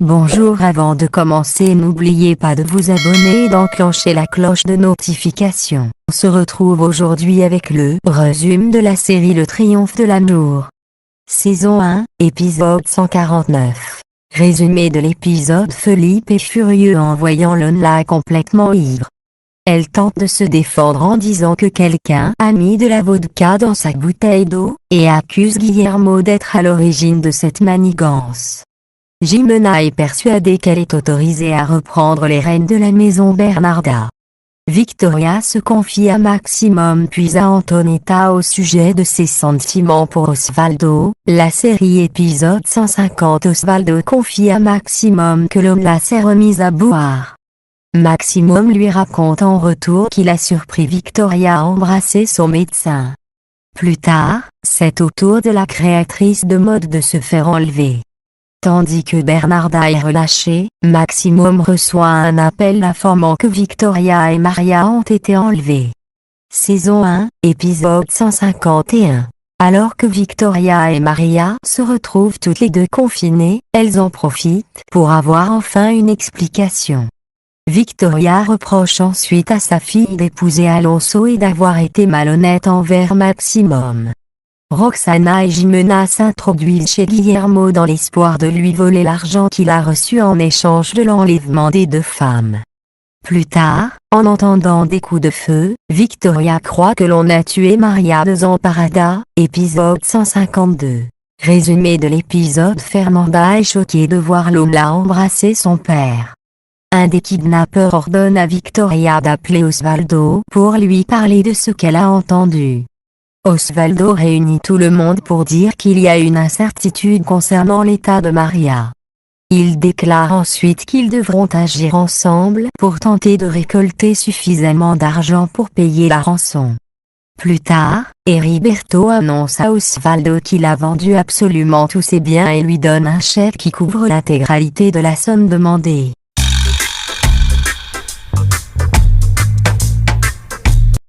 Bonjour, avant de commencer, n'oubliez pas de vous abonner et d'enclencher la cloche de notification. On se retrouve aujourd'hui avec le résumé de la série Le Triomphe de l'amour. Saison 1, épisode 149. Résumé de l'épisode. Philippe est furieux en voyant Lona complètement ivre. Elle tente de se défendre en disant que quelqu'un a mis de la vodka dans sa bouteille d'eau, et accuse Guillermo d'être à l'origine de cette manigance. Jimena est persuadée qu'elle est autorisée à reprendre les rênes de la maison Bernarda. Victoria se confie à Maximum puis à Antonietta au sujet de ses sentiments pour Osvaldo. La série épisode 150. Osvaldo confie à Maximum que Lola s'est remise à boire. Maximum lui raconte en retour qu'il a surpris Victoria à embrasser son médecin. Plus tard, c'est au tour de la créatrice de mode de se faire enlever. Tandis que Bernarda est relâchée, Maximum reçoit un appel informant que Victoria et Maria ont été enlevées. Saison 1, épisode 151. Alors que Victoria et Maria se retrouvent toutes les deux confinées, elles en profitent pour avoir enfin une explication. Victoria reproche ensuite à sa fille d'épouser Alonso et d'avoir été malhonnête envers Maximum. Roxana et Jimena s'introduisent chez Guillermo dans l'espoir de lui voler l'argent qu'il a reçu en échange de l'enlèvement des deux femmes. Plus tard, en entendant des coups de feu, Victoria croit que l'on a tué Maria de Zamparada, épisode 152. Résumé de l'épisode. Fernanda est choquée de voir Lola embrasser son père. Un des kidnappeurs ordonne à Victoria d'appeler Osvaldo pour lui parler de ce qu'elle a entendu. Osvaldo réunit tout le monde pour dire qu'il y a une incertitude concernant l'état de Maria. Il déclare ensuite qu'ils devront agir ensemble pour tenter de récolter suffisamment d'argent pour payer la rançon. Plus tard, Heriberto annonce à Osvaldo qu'il a vendu absolument tous ses biens et lui donne un chèque qui couvre l'intégralité de la somme demandée.